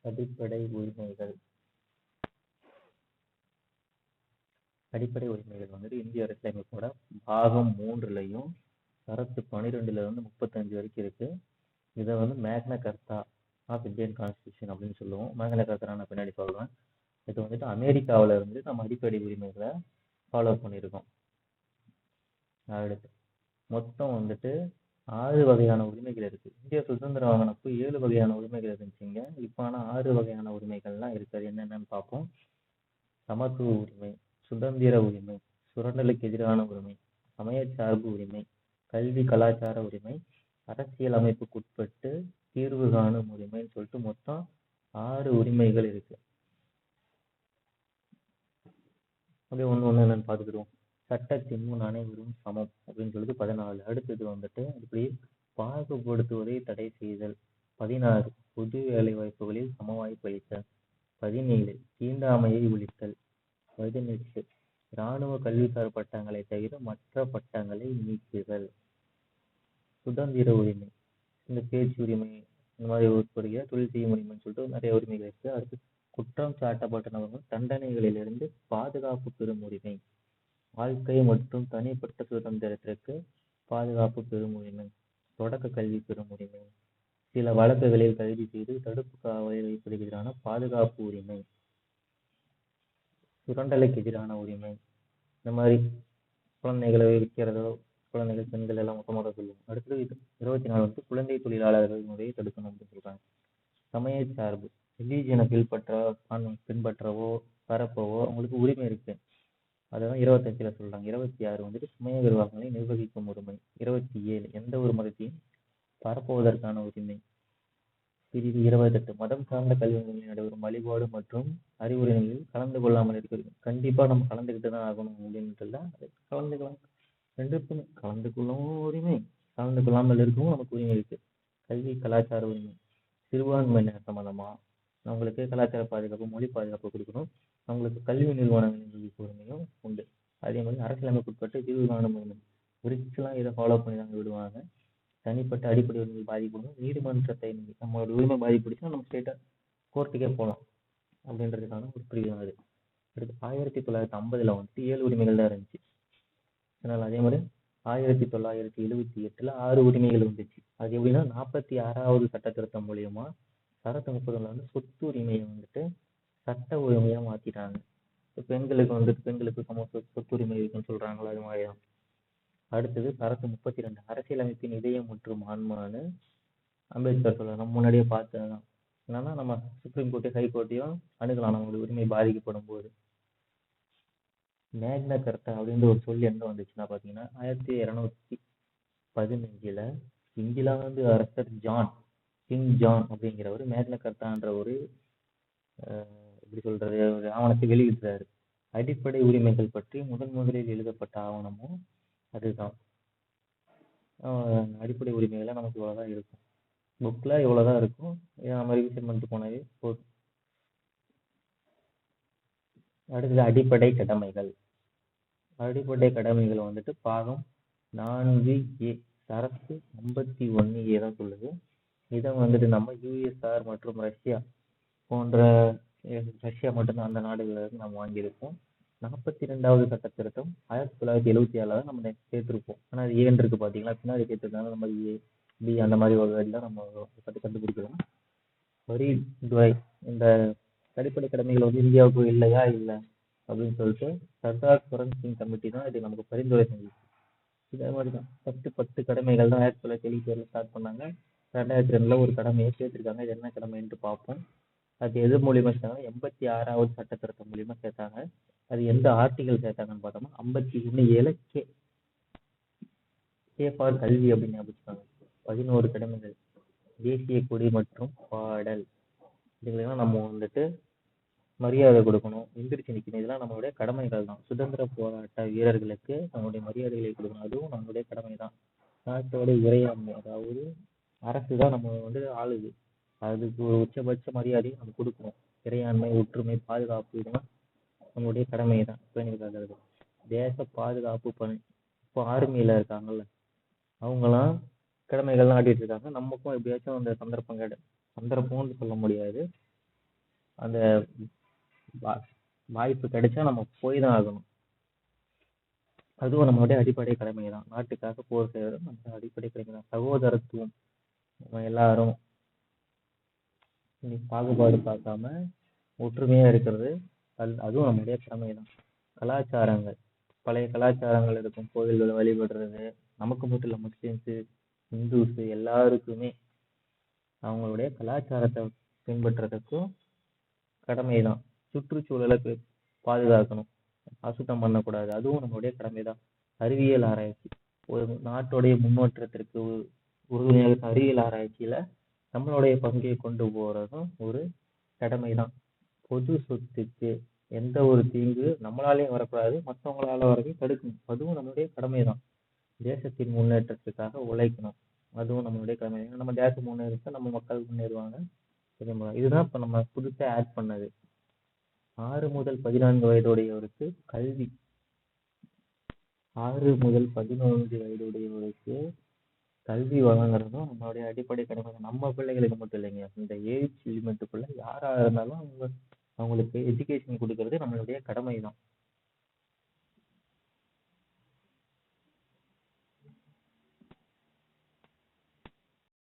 அடிப்படை உரிமைகள். அடிப்படை உரிமைகள் வந்துட்டு இந்திய அரசியலமைப்போட பாகம் 3லையும் சரத்து 12ல இருந்து 35 வரைக்கும் இருக்கு. இதை வந்து மேக்னா கர்த்தா ஆஃப் இந்தியன் கான்ஸ்டியூஷன் அப்படின்னு சொல்லுவோம். மேக்னா கர்த்தா நான் பின்னாடி சொல்றேன். இது வந்துட்டு அமெரிக்காவில இருந்து நம்ம அடிப்படை உரிமைகளை ஃபாலோ பண்ணியிருக்கோம். அடுத்து மொத்தம் வந்துட்டு 6 வகையான உரிமைகள் இருக்கு. இந்திய சுதந்திரம் வாங்கினப்போ 7 வகையான உரிமைகள் இருந்துச்சுங்க. இப்போ ஆனால் 6 வகையான உரிமைகள்லாம் இருக்குது. என்னென்னு பார்ப்போம். சமத்துவ உரிமை, சுதந்திர உரிமை, சுரண்டலுக்கு எதிரான உரிமை, சமயச்சார்பு உரிமை, கல்வி கலாச்சார உரிமை, அரசியல் அமைப்புக்குட்பட்டு தீர்வு காணும் உரிமைன்னு சொல்லிட்டு மொத்தம் 6 உரிமைகள் இருக்கு. அப்படியே ஒன்று என்னன்னு பார்த்துக்கிடுவோம். சட்டத்தின் முன் அனைவரும் சமம் அப்படின்னு சொல்லிட்டு 14. அடுத்தது வந்துட்டு இப்படி பாகுபடுத்துவதை தடை செய்தல். 16 பொது வேலை வாய்ப்புகளில் சம வாய்ப்பு அளித்தல். 17 தீண்டாமையை ஒழித்தல். 18 இராணுவ கல்விசார் பட்டங்களை தவிர மற்ற பட்டங்களை நீக்குதல். சுதந்திர உரிமை, இந்த பேச்சு உரிமை, இந்த மாதிரி உட்படுகிற தொழில் செய்யும் உரிமைன்னு சொல்லிட்டு நிறைய உரிமைகள் இருக்கு. அடுத்து குற்றம் சாட்டப்பட்ட நபர்கள் தண்டனைகளிலிருந்து பாதுகாப்பு பெறும் உரிமை. வாழ்க்கை மற்றும் தனிப்பட்ட சுதந்திரத்திற்கு பாதுகாப்பு பெறும் உரிமை. தொடக்க கல்வி பெறும் உரிமை. சில வழக்குகளில் கைது செய்து தடுப்பு காவலில் வைப்பதற்கு எதிரான பாதுகாப்பு உரிமை. சுரண்டலுக்கு எதிரான உரிமை. இந்த மாதிரி குழந்தைகளை விற்கிறதோ, குழந்தைகள் பெண்கள் எல்லாம் மொத்தமாக சொல்லுவோம். அடுத்தது 24 வந்து குழந்தை தொழிலாளர்கள் முறையை தடுக்கணும் அப்படின்னு சொல்றாங்க. சமய சார்பு, ரிலீஜியனை பின்பற்றவோ பரப்பவோ அவங்களுக்கு உரிமை இருக்கு. அதான் 25ல சொல்றாங்க. 26 வந்துட்டு சமய விரிவாக்கங்களை நிர்வகிக்கும் உரிமை. 27 எந்த ஒரு மதத்தையும் பரப்புவதற்கான உரிமை. பிரிவு 28 மதம் சார்ந்த கல்வி நிலையங்களில் நடைபெறும் வழிபாடு மற்றும் அறிவுரைகளில் கலந்து கொள்ளாமல் இருக்கிறது. கண்டிப்பா நம்ம கலந்துக்கிட்டு தான் ஆகணும் அப்படின்ட்டு இல்லை, கலந்துக்கலாம். ரெண்டுக்குமே கலந்து கொள்ளவும் உரிமை, கலந்து கொள்ளாமல் இருக்கவும் நமக்கு உரிமை இருக்கு. கல்வி கலாச்சார உரிமை, சிறுபான்மையினர் சம்பந்தமா அவங்களுக்கு கலாச்சார பாதுகாப்பு, மொழி பாதுகாப்பு கொடுக்கணும். அவங்களுக்கு கல்வி நிறுவனங்களின் உரிமையும் உண்டு. அதே மாதிரி அரசியலமைப்புட்பட்டு தீர்வு காணும் உரிமை. விரிச்செல்லாம் இதை ஃபாலோ பண்ணி தாங்க விடுவாங்க. தனிப்பட்ட அடிப்படை உரிமை பாதிப்பு நீதிமன்றத்தை நம்மளோட உரிமை பாதிப்புடுச்சுன்னா நம்ம ஸ்ட்ரெயிட்டா கோர்ட்டுக்கே போகலாம் அப்படின்றதுக்கான ஒரு பிரிவு அது. அடுத்து 1950ல வந்துட்டு 7 உரிமைகள் தான் இருந்துச்சு. அதனால அதே மாதிரி 1978ல 6 உரிமைகள் வந்துச்சு. அது எப்படின்னா 46வது சட்ட திருத்தம் மூலியமா சரத்து 30ல வந்து சொத்து உரிமையை வந்துட்டு சட்ட உரிமையா மாத்திட்டாங்க. பெண்களுக்கு சம சொத்து உரிமை இருக்குன்னு சொல்றாங்களா, அது மாதிரிதான். அடுத்தது சரத்து 32 அரசியலமைப்பின் இதயம் மற்றும் ஆன்மான்னு அம்பேத்கர் சொல்றாரு. நம்ம முன்னாடியே பார்த்ததுதான். என்னன்னா நம்ம சுப்ரீம் கோர்ட்டையும் ஹை கோர்ட்டையும் அணுகலாம் நம்மளுடைய உரிமை பாதிக்கப்படும் போது. மேக்னா கர்த்தா அப்படின்ற ஒரு சொல் எங்க வந்துச்சுன்னா பாத்தீங்கன்னா 1215ல இங்கிலாந்து அரசர் கிங் ஜான் அப்படிங்கிறவர் மேக்னா கர்த்தான்ற ஒரு எப்படி சொல்றது ஒரு ஆவணத்தை வெளியிடுறாரு. அடிப்படை உரிமைகள் பற்றி முதலில் எழுதப்பட்ட ஆவணமும் அதுதான். அடிப்படை உரிமைகளை நமக்கு இவ்வளவுதான் இருக்கும், புக்ல இவ்வளவுதான் இருக்கும். நம்ம ரிவிஷன் பண்ணிட்டு போனவே போதும். அடுத்தது அடிப்படை கடமைகள். அடிப்படை கடமைகள் வந்துட்டு பாகம் 4A சரத்து 51A தான் சொல்லுது. இதை வந்துட்டு நம்ம யூஎஸ்ஆர் மற்றும் ரஷ்யா போன்ற, ரஷ்யா மட்டும்தான் அந்த நாடுகள்ல இருந்து நம்ம வாங்கியிருக்கோம். 42வது சட்ட திருத்தம் 1977 நம்ம சேர்த்திருப்போம். ஆனா அது ஏன் இருக்கு பாத்தீங்களா, பின்னாடி சேர்த்திருந்தாலும் நம்ம B அந்த மாதிரி ஒரு வேலையில நம்ம கண்டுபிடிக்கலாம். வரித்துறை இந்த அடிப்படை கடமைகள் வந்து இந்தியாவுக்கு இல்லையா இல்லை அப்படின்னு சொல்லிட்டு சர்தார் சரண் சிங் கமிட்டி தான் இது நமக்கு பரிந்துரை செஞ்சுச்சு. இதே மாதிரிதான் 10 கடமைகள் தான் 1977 ஸ்டார்ட் பண்ணாங்க. 2002ல ஒரு கடமையை சேர்த்திருக்காங்க. இது என்ன கடமைன்ட்டு பார்ப்போம். அது எது மூலியமா சேர்த்தாங்க, 86வது சட்ட திருத்தம் மூலியமா சேர்த்தாங்க. அது எந்த ஆர்டிகல் சேர்த்தாங்கன்னு பார்த்தோம்னா 51A ஃபார் கல்வி அப்படின்னு ஞாபகம். 11 கடமைகள். தேசிய கொடி மற்றும் பாடல், இதுலாம் நம்ம வந்துட்டு மரியாதை கொடுக்கணும், எந்திரிச்சு நிக்கணும். இதெல்லாம் நம்மளுடைய கடமைகள் தான். சுதந்திர போராட்ட வீரர்களுக்கு நம்மளுடைய மரியாதைகளை கொடுக்கணும், அதுவும் நம்மளுடைய கடமை தான். நாட்டோட இறையாண்மை, அதாவது அரசு தான் நம்ம வந்து ஆளுது, அதுக்கு உச்சபட்ச மரியாதையை நம்ம கொடுக்கணும். இறையாண்மை, ஒற்றுமை, பாதுகாப்பு, இதெல்லாம் நம்மளுடைய கடமை தான் பேணிக்காக்கிறது. தேச பாதுகாப்பு பணி, இப்போ ஆர்மியில இருக்காங்கல்ல அவங்களாம் கடமைகள்லாம் ஆட்டிட்டு இருக்காங்க. நமக்கும் எப்படியாச்சும் அந்த சந்தர்ப்பம்னு சொல்ல முடியாது, அந்த வா- வாய்ப்பு கிடைச்சா நம்ம போய் தான் ஆகணும். அதுவும் நம்மளுடைய அடிப்படை கடமை தான். நாட்டுக்காக போர் செய்வது நம்ம அடிப்படை கடமை தான். சகோதரத்துவம், நம்ம எல்லாரும் பாகுபாடு பார்க்காம ஒற்றுமையா இருக்கிறது, அதுவும் நம்மளுடைய கடமை தான். கலாச்சாரங்கள், பழைய கலாச்சாரங்கள் இருக்கும், கோவில்கள் வழிபடுறது, நமக்கு மட்டும் இல்லை, முஸ்லிம்ஸு, இந்துஸு எல்லாருக்குமே அவங்களுடைய கலாச்சாரத்தை பின்பற்றுறதுக்கும் கடமை தான். சுற்றுச்சூழலை பாதுகாக்கணும், அசுத்தம் பண்ணக்கூடாது, அதுவும் நம்மளுடைய கடமை தான். அறிவியல் ஆராய்ச்சி, ஒரு நாட்டுடைய முன்னேற்றத்திற்கு உறுதுணையாக அறிவியல் ஆராய்ச்சியில நம்மளுடைய பங்கை கொண்டு போறதும் ஒரு கடமை தான். பொது சொத்துக்கு எந்த ஒரு தீங்கு நம்மளாலேயும் வரக்கூடாது, மற்றவங்களால வரதையும் தடுக்கணும், அதுவும் நம்மளுடைய கடமை தான். தேசத்தின் முன்னேற்றத்துக்காக உழைக்கணும், அதுவும் நம்மளுடைய கடமை. நம்ம தேசம் முன்னேறிச்சா நம்ம மக்கள் முன்னேறுவாங்க. இதுதான் இப்ப நம்ம புதுசா ஆட் பண்ணது. 6 முதல் 14 வயதுடையவருக்கு கல்வி, 6 முதல் 11 வயதுடையவருக்கு கல்வி வழங்குறதும் நம்மளுடைய அடிப்படை கடமை. நம்ம பிள்ளைகளுக்கு மட்டும் இல்லைங்க, இந்த ஏஜ் லிமிட்டுக்குள்ள யாரா இருந்தாலும் அவங்களுக்கு எஜுகேஷன் கொடுக்கறது நம்மளுடைய கடமை தான்.